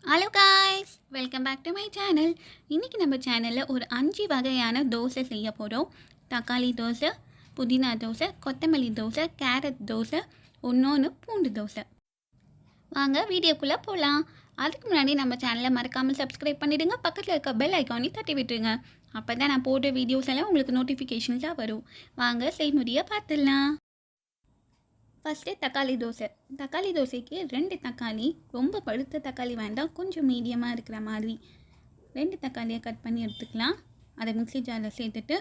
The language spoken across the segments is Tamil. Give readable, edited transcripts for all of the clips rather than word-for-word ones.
Hello guys, welcome back to my channel. இன்றைக்கி நம்ம சேனலில் ஒரு 5 வகையான தோசை செய்ய போகிறோம். தக்காளி தோசை, புதினா தோசை, கொத்தமல்லி தோசை, கேரட் தோசை, இன்னொன்று பூண்டு தோசை. வாங்க வீடியோக்குள்ளே போகலாம். அதுக்கு முன்னாடி நம்ம சேனலை மறக்காமல் சப்ஸ்கிரைப் பண்ணிவிடுங்க. பக்கத்தில் இருக்க பெல் ஐக்கானையும் தட்டி விட்டுருங்க. அப்போ தான் நான் போடுற வீடியோஸ் எல்லாம் உங்களுக்கு நோட்டிஃபிகேஷன்ஸாக வரும். வாங்க செய்முறையை பார்த்துடலாம். ஃபஸ்ட்டு தக்காளி தோசை. தக்காளி தோசைக்கு 2 தக்காளி, ரொம்ப பழுத்த தக்காளி வேண்டாம், கொஞ்சம் மீடியமாக இருக்கிற மாதிரி 2 தக்காளியை கட் பண்ணி எடுத்துக்கலாம். அதை மிக்ஸி ஜாரில் சேர்த்துட்டு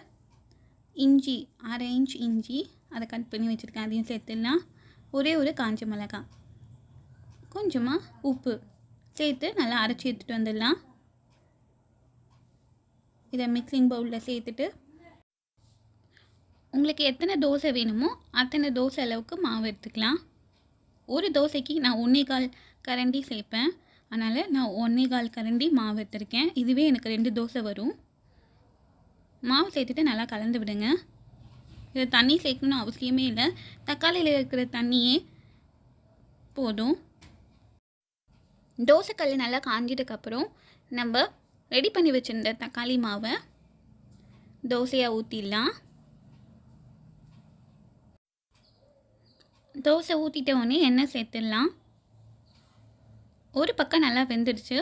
இஞ்சி, 1/2 இன்ச் இஞ்சி அதை கட் பண்ணி வச்சுருக்கேன், அதையும் சேர்த்துடலாம். ஒரே ஒரு காஞ்ச மிளகாய், கொஞ்சமாக உப்பு சேர்த்து நல்லா அரைச்சி எடுத்துகிட்டு வந்துடலாம். இதை மிக்சிங் பவுலில் சேர்த்துட்டு உங்களுக்கு எத்தனை தோசை வேணுமோ அத்தனை தோசை அளவுக்கு மாவு எடுத்துக்கலாம். ஒரு தோசைக்கு நான் 1/4 கரண்டி சேர்ப்பேன், அதனால் நான் 1/4 கரண்டி மாவு எடுத்துருக்கேன். இதுவே எனக்கு 2 தோசை வரும். மாவு சேர்த்துட்டு நல்லா கலந்து விடுங்க. இது தண்ணி சேர்க்கணும்னு அவசியமே இல்லை, தக்காளியில் இருக்கிற தண்ணியே போதும். தோசைக்கல் நல்லா காஞ்சதுக்கப்புறம் நம்ம ரெடி பண்ணி வச்சுருந்த தக்காளி மாவை தோசையாக ஊற்றிடலாம். தோசை ஊற்றிட்ட உடனே எண்ணெய் சேர்த்துடலாம். ஒரு பக்கம் நல்லா வெந்துடுச்சு,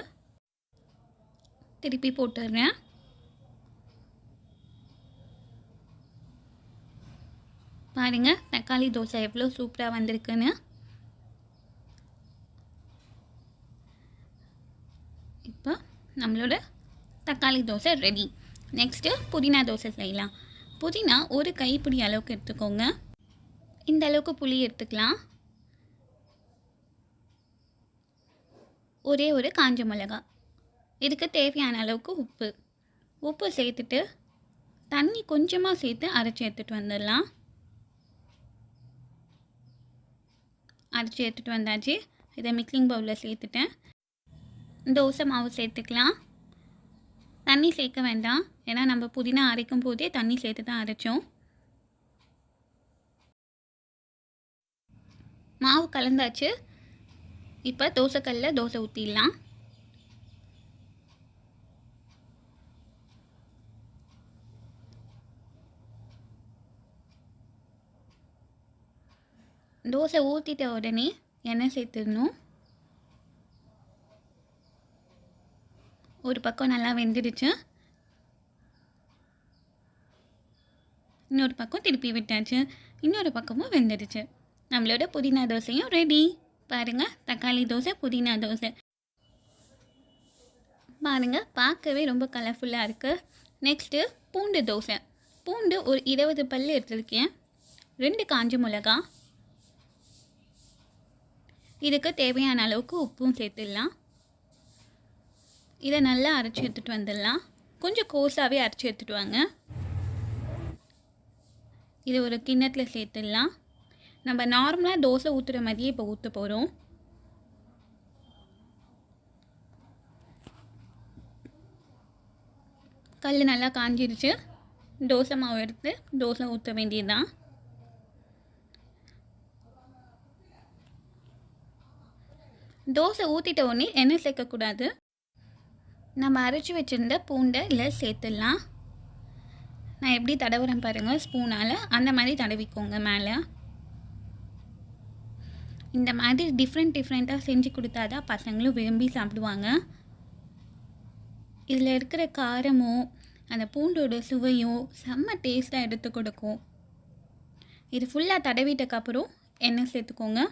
திருப்பி போட்டுடுறேன். பாருங்கள் தக்காளி தோசை எவ்வளோ சூப்பராக வந்திருக்குன்னு. இப்போ நம்மளோட தக்காளி தோசை ரெடி. நெக்ஸ்ட்டு புதினா தோசை செய்யலாம். புதினா ஒரு கைப்பிடி அளவுக்கு எடுத்துக்கோங்க. இந்த அளவுக்கு புளி எடுத்துக்கலாம். ஒரே ஒரு காஞ்ச மிளகாய், இதுக்கு தேவையான அளவுக்கு உப்பு சேர்த்துட்டு தண்ணி கொஞ்சமாக சேர்த்து அரைச்சி எடுத்துகிட்டு வந்துடலாம். அரைச்சி எடுத்துகிட்டு வந்தாச்சு. இதை மிக்சிங் பவுலில் சேர்த்துட்டேன். தோசை மாவு சேர்த்துக்கலாம். தண்ணி சேர்க்க வேண்டாம், ஏன்னா நம்ம புதினா அரைக்கும் போதே தண்ணி சேர்த்து தான் அரைச்சோம். மாவு கலந்தாச்சு. இப்போ தோசைக்கல்லில் தோசை ஊற்றிடலாம். தோசை ஊற்றிட்ட உடனே எண்ணெய் சேர்த்துடணும். ஒரு பக்கம் நல்லா வெந்துடுச்சு, இன்னொரு பக்கம் திருப்பி விட்டாச்சு. இன்னொரு பக்கமும் வெந்துடுச்சு. நம்மளோட புதினா தோசையும் ரெடி. பாருங்கள், தக்காளி தோசை, புதினா தோசை. பாருங்கள், பார்க்கவே ரொம்ப கலர்ஃபுல்லாக இருக்குது. நெக்ஸ்ட்டு பூண்டு தோசை. பூண்டு ஒரு 20 பல் எடுத்துருக்கேன். 2 காஞ்ச மிளகாய், இதுக்கு தேவையான அளவுக்கு உப்பும் சேர்த்துடலாம். இதை நல்லா அரைச்சி எடுத்துகிட்டு வந்துடலாம். கொஞ்சம் கோஸாகவே அரைச்சி எடுத்துகிட்டு வாங்க. இது ஒரு கிண்ணத்தில் சேர்த்துடலாம். நம்ம நார்மலாக தோசை ஊற்றுற மாதிரியே இப்போ ஊற்ற போகிறோம். கல் நல்லா காஞ்சிருச்சு. தோசை மாவு எடுத்து தோசை ஊற்ற வேண்டியதுதான். தோசை ஊற்றிட்ட உடனே எண்ணெய் சேர்க்கக்கூடாது. நம்ம அரைச்சி வச்சுருந்த பூண்டை இல்லை சேர்த்துடலாம். நான் எப்படி தடவுறேன் பாருங்கள், ஸ்பூனால் அந்த மாதிரி தடவிக்கோங்க மேலே. இந்த மாதிரி டிஃப்ரெண்ட்டாக செஞ்சு கொடுத்தா தான் பசங்களும் விரும்பி சாப்பிடுவாங்க. இதில் இருக்கிற காரமும் அந்த பூண்டோட சுவையும் செம்ம டேஸ்ட்டாக எடுத்து கொடுக்கும். இது ஃபுல்லாக தடவிட்டக்கப்புறம் எண்ணெய் சேர்த்துக்கோங்க.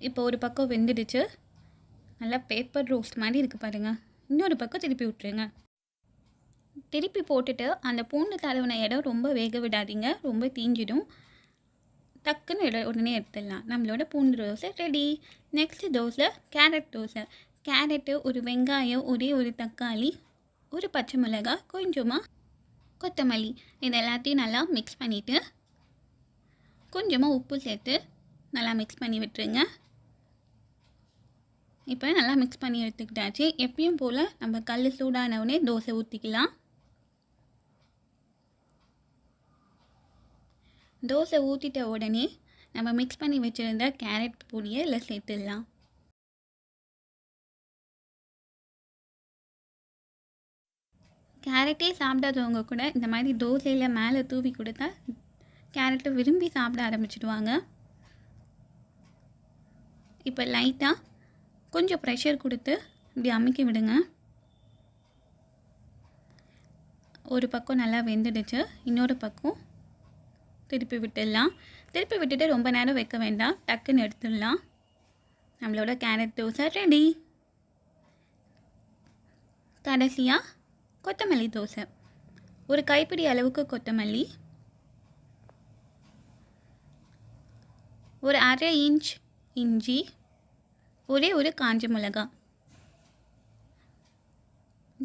இப்போ ஒரு பக்கம் வெந்துடுச்சு, நல்லா பேப்பர் ரோஸ்ட் மாதிரி இருக்குது பாருங்கள். இன்னொரு பக்கம் திருப்பி விட்டுருங்க. திருப்பி போட்டுட்டு அந்த பூண்டு தடவின இடம் ரொம்ப வேக விடாதீங்க, ரொம்ப தீஞ்சிடும். டக்குன்னு உடனே எடுத்துடலாம். நம்மளோட பூண்டு dosa ready. Next dosa carrot dosa. Carrot, ஒரு வெங்காயம், ஒரே ஒரு தக்காளி, ஒரு பச்சை மிளகாய், கொஞ்சமாக கொத்தமல்லி, இது எல்லாத்தையும் நல்லா மிக்ஸ் பண்ணிவிட்டு கொஞ்சமாக உப்பு சேர்த்து நல்லா மிக்ஸ் பண்ணி விட்டுருங்க. இப்போ நல்லா மிக்ஸ் பண்ணி எடுத்துக்கிட்டாச்சு. எப்பயும் போல் நம்ம கல் சூடானவுடனே தோசை ஊற்றிக்கலாம். தோசை ஊற்றிட்ட உடனே நம்ம மிக்ஸ் பண்ணி வச்சுருந்த கேரட் பொடியை இல்லை சேர்த்துடலாம். கேரட்டே சாப்பிடாதவங்க கூட இந்த மாதிரி தோசையில் மேலே தூவி கொடுத்தா கேரட்டை விரும்பி சாப்பிட ஆரம்பிச்சிடுவாங்க. இப்போ லைட்டாக கொஞ்சம் ப்ரெஷர் கொடுத்து இப்படி அமுக்கி விடுங்க. ஒரு பக்கம் நல்லா வெந்துடுச்சு, இன்னொரு பக்கம் திருப்பி விட்டுடலாம். திருப்பி விட்டுட்டு ரொம்ப நேரம் வைக்க வேண்டாம், டக்குன்னு எடுத்துடலாம். நம்மளோட கேரட் தோசை ரெடி. கடைசியாக கொத்தமல்லி தோசை. ஒரு கைப்பிடி அளவுக்கு கொத்தமல்லி, ஒரு அரை இன்ச் இஞ்சி, ஒரே ஒரு காஞ்ச மிளகாய்,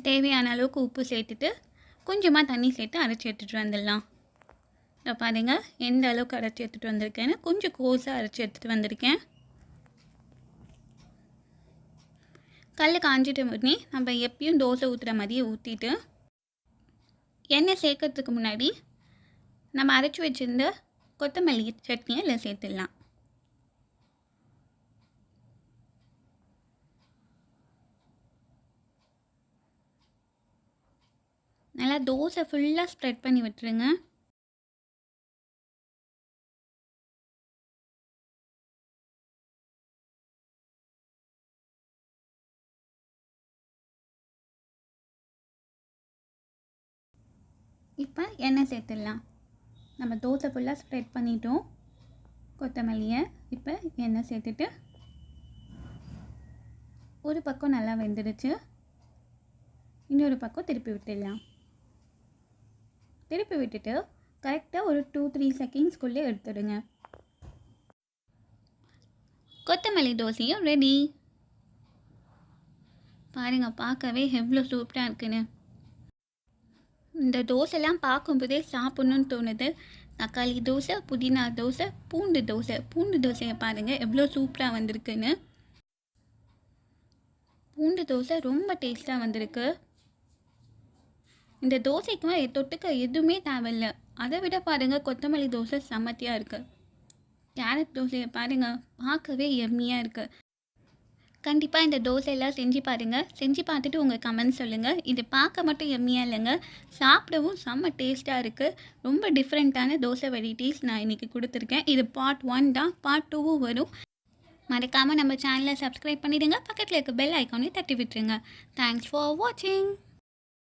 தேவையான அளவுக்கு உப்பு சேர்த்துட்டு கொஞ்சமாக தண்ணி சேர்த்து அரைச்சி எடுத்துகிட்டு வந்துடலாம். இப்போ பாருங்கள் எந்த அளவுக்கு அரைச்சி எடுத்துகிட்டு வந்திருக்கேன்னு. கொஞ்சம் கோஸாக அரைச்சி எடுத்துகிட்டு வந்திருக்கேன். கல் காஞ்சிட்டு உடனே நம்ம எப்பயும் தோசை ஊற்றுற மாதிரியே ஊற்றிட்டு எண்ணெய் சேர்க்கறதுக்கு முன்னாடி நம்ம அரைச்சி வச்சுருந்த கொத்தமல்லி சட்னியை இதில் சேர்த்துடலாம். நல்லா தோசை ஃபுல்லாக ஸ்ப்ரெட் பண்ணி விட்டுருங்க. இப்போ எண்ணெய் சேர்த்துடலாம். நம்ம தோசை ஃபுல்லாக ஸ்ப்ரெட் பண்ணிட்டோம் கொத்தமல்லியை. இப்போ எண்ணெய் சேர்த்துட்டு ஒரு பக்கம் நல்லா வெந்துடுச்சு, இன்னொரு பக்கம் திருப்பி விட்டுடலாம். திருப்பி விட்டுட்டு கரெக்டாக ஒரு 2-3 செகண்ட்ஸ்குள்ளே எடுத்துடுங்க. கொத்தமல்லி தோசையும் ரெடி. பாருங்கள், பார்க்கவே எவ்வளோ சூப்பராக இருக்குன்னு. இந்த தோசைலாம் பார்க்கும்போதே சாப்பிட்ணுன்னு தோணுது. தக்காளி தோசை, புதினா தோசை, பூண்டு தோசை. பூண்டு தோசையை பாருங்கள் எவ்வளோ சூப்பராக வந்திருக்குன்னு. பூண்டு தோசை ரொம்ப டேஸ்ட்டாக வந்திருக்கு. இந்த தோசைக்கு தொட்டுக்க எதுவுமே தேவையில்லை. அதை விட பாருங்கள் கொத்தமல்லி தோசை செம்மத்தியாக இருக்குது. கேரட் தோசையை பாருங்கள் பார்க்கவே எம்மியாக இருக்குது. கண்டிப்பாக இந்த தோசையெல்லாம் செஞ்சு பாருங்கள். செஞ்சு பார்த்துட்டு உங்கள் கமெண்ட் சொல்லுங்கள். இது பார்க்க மட்டும் எம்மியாக இல்லைங்க, சாப்பிடவும் செம்ம டேஸ்ட்டாக இருக்குது. ரொம்ப டிஃப்ரெண்ட்டான தோசை வெரைட்டிஸ் நான் இன்றைக்கி கொடுத்துருக்கேன். இது பார்ட் 1 தான், பார்ட் 2வும் வரும். மறக்காமல் நம்ம சேனலை சப்ஸ்கிரைப் பண்ணிவிடுங்க. பக்கத்தில் இருக்க பெல் ஐக்கானையும் தட்டி விட்டுருங்க. தேங்க்ஸ் ஃபார் வாட்சிங்.